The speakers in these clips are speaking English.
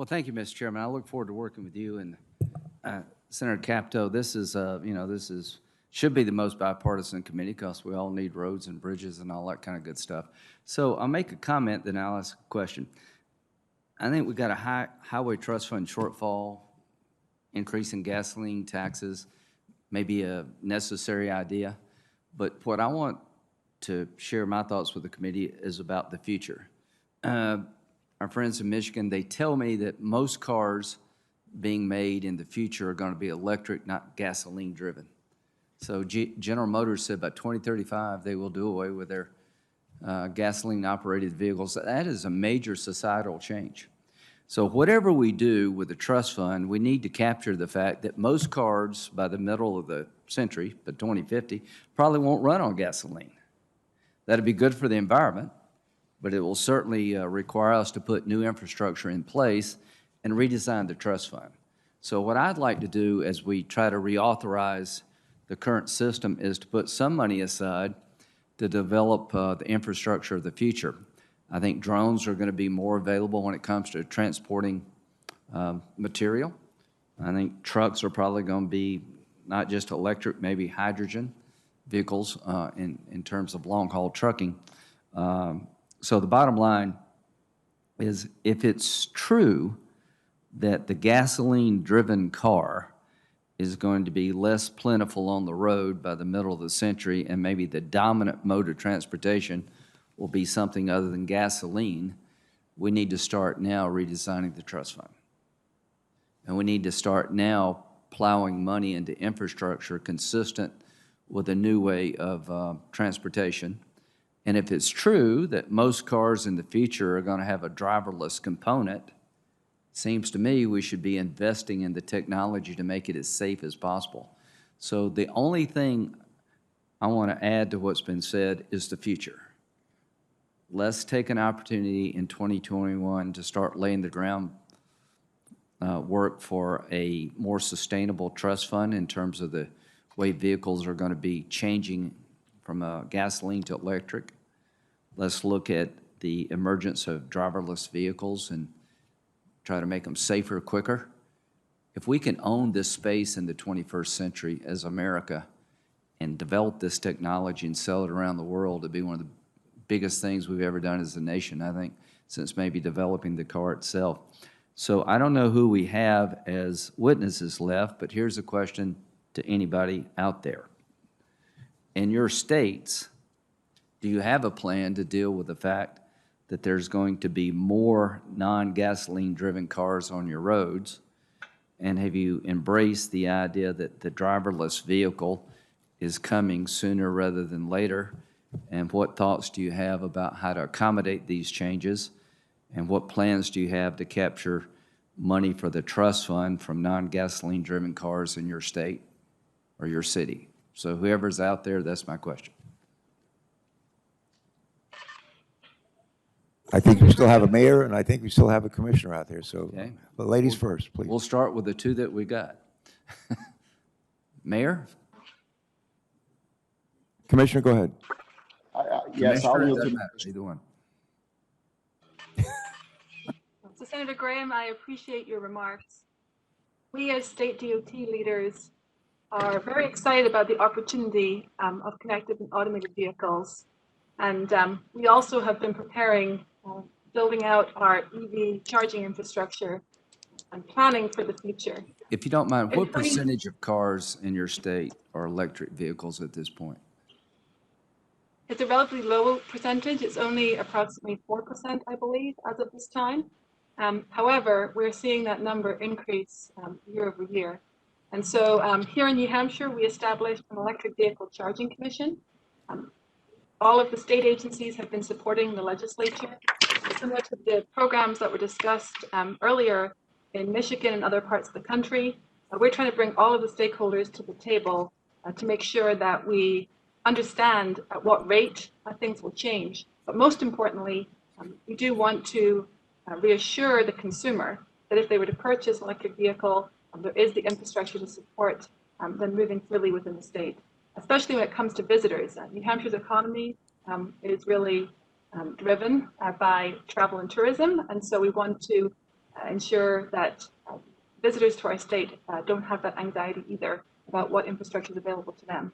Well, thank you, Mr. Chairman. I look forward to working with you and Senator Capito. This is, should be the most bipartisan committee because we all need roads and bridges and all that kind of good stuff. So I'll make a comment, then I'll ask a question. I think we've got a highway trust fund shortfall, increase in gasoline taxes, maybe a necessary idea. But what I want to share my thoughts with the committee is about the future. Our friends in Michigan, they tell me that most cars being made in the future are going to be electric, not gasoline driven. So General Motors said by 2035 they will do away with their gasoline operated vehicles. That is a major societal change. So whatever we do with the trust fund, we need to capture the fact that most cars by the middle of the century, by 2050, probably won't run on gasoline. That'd be good for the environment, but it will certainly require us to put new infrastructure in place and redesign the trust fund. So what I'd like to do as we try to reauthorize the current system is to put some money aside to develop the infrastructure of the future. I think drones are going to be more available when it comes to transporting material. I think trucks are probably going to be not just electric, maybe hydrogen vehicles in terms of long-haul trucking. So the bottom line is, if it's true that the gasoline-driven car is going to be less plentiful on the road by the middle of the century, and maybe the dominant mode of transportation will be something other than gasoline, we need to start now redesigning the trust fund. And we need to start now plowing money into infrastructure consistent with a new way of transportation. And if it's true that most cars in the future are going to have a driverless component, seems to me we should be investing in the technology to make it as safe as possible. So the only thing I want to add to what's been said is the future. Let's take an opportunity in 2021 to start laying the ground work for a more sustainable trust fund in terms of the way vehicles are going to be changing from gasoline to electric. Let's look at the emergence of driverless vehicles and try to make them safer, quicker. If we can own this space in the 21st century as America and develop this technology and sell it around the world, it'd be one of the biggest things we've ever done as a nation, I think, since maybe developing the car itself. So I don't know who we have as witnesses left, but here's a question to anybody out there. In your states, do you have a plan to deal with the fact that there's going to be more non-gasoline driven cars on your roads? And have you embraced the idea that the driverless vehicle is coming sooner rather than later? And what thoughts do you have about how to accommodate these changes? And what plans do you have to capture money for the trust fund from non-gasoline driven cars in your state or your city? So whoever's out there, that's my question. I think we still have a mayor, and I think we still have a commissioner out there. So, Okay. But ladies first, please. We'll start with the two that we got. Mayor? Commissioner, go ahead. Yes, I'll yield to Either one. So Senator Graham, I appreciate your remarks. We as state DOT leaders are very excited about the opportunity of connected and automated vehicles. And we also have been preparing, building out our EV charging infrastructure and planning for the future. If you don't mind, what percentage of cars in your state are electric vehicles at this point? It's a relatively low percentage. It's only approximately 4%, I believe, as of this time. However, we're seeing that number increase year over year. And so here in New Hampshire, we established an electric vehicle charging commission. All of the state agencies have been supporting the legislature. Similar to the programs that were discussed earlier in Michigan and other parts of the country, we're trying to bring all of the stakeholders to the table to make sure that we understand at what rate things will change. But most importantly, we do want to reassure the consumer that if they were to purchase an electric vehicle, there is the infrastructure to support them moving freely within the state, especially when it comes to visitors. New Hampshire's economy is really driven by travel and tourism, and so we want to ensure that visitors to our state don't have that anxiety either about what infrastructure is available to them.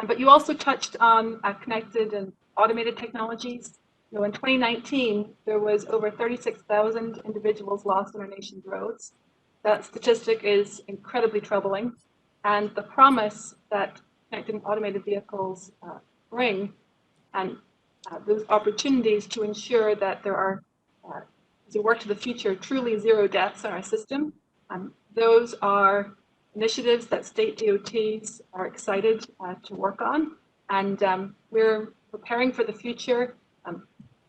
But you also touched on connected and automated technologies. You know, in 2019, there was over 36,000 individuals lost on our nation's roads. That statistic is incredibly troubling. And the promise that connected and automated vehicles bring, and those opportunities to ensure that there are, as we work to the future, truly zero deaths on our system, those are initiatives that state DOTs are excited to work on. And we're preparing for the future.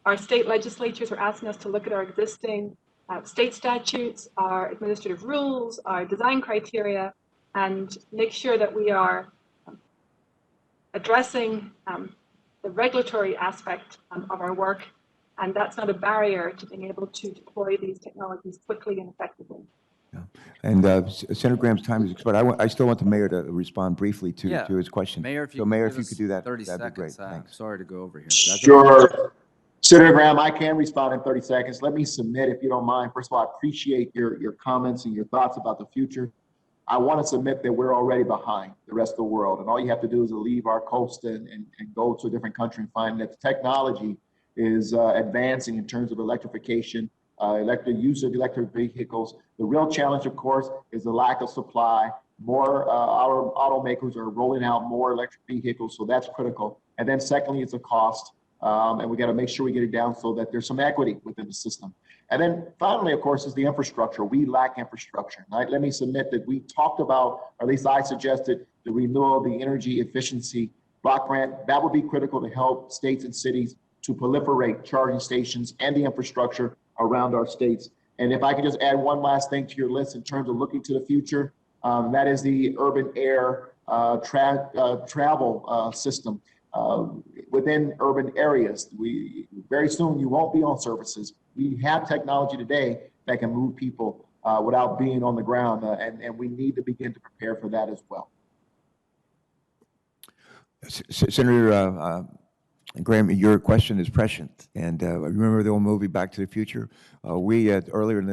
Our state legislatures are asking us to look at our existing state statutes, our administrative rules, our design criteria, and make sure that we are addressing the regulatory aspect of our work. And that's not a barrier to being able to deploy these technologies quickly and effectively. Yeah. And Senator Graham's time is expired. I still want the mayor to respond briefly to his question. Mayor, if you so, could Mayor, give if you us could do that, 30 that'd be great. seconds. Thanks. Sorry to go over here. Sure. Senator Graham, I can respond in 30 seconds. Let me submit, if you don't mind. First of all, I appreciate your comments and your thoughts about the future. I want to submit that we're already behind the rest of the world. And all you have to do is leave our coast and go to a different country and find that the technology is advancing in terms of electrification, use of electric vehicles. The real challenge, of course, is the lack of supply. More automakers are rolling out more electric vehicles, so that's critical. And then secondly, it's a cost. And we got to make sure we get it down so that there's some equity within the system. And then finally, of course, is the infrastructure. We lack infrastructure. Right? Let me submit that we talked about, or at least I suggested, the renewal of the energy efficiency block grant. That would be critical to help states and cities to proliferate charging stations and the infrastructure around our states. And if I could just add one last thing to your list in terms of looking to the future, that is the urban air travel system. Within urban areas, very soon you won't be on services. We have technology today that can move people without being on the ground, and we need to begin to prepare for that as well. Senator Graham, your question is prescient, and remember the old movie Back to the Future? Earlier in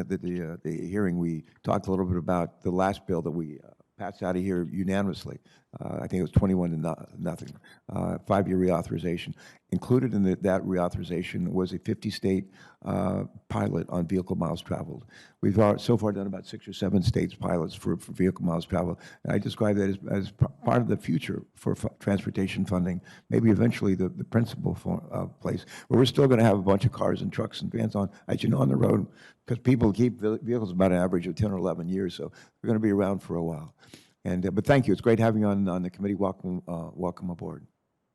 the hearing, we talked a little bit about the last bill that we passed out of here unanimously. I think it was 21 to nothing, 5-year reauthorization. Included in that reauthorization was a 50-state pilot on vehicle miles traveled. We've so far done about 6 or 7 states pilots for vehicle miles traveled. And I describe that as part of the future for transportation funding, maybe eventually the principal place. But we're still going to have a bunch of cars and trucks and vans on, as you know, on the road, because people keep vehicles about an average of 10 or 11 years, so they're going to be around for a while. And but thank you. It's great having you on the committee. Welcome aboard.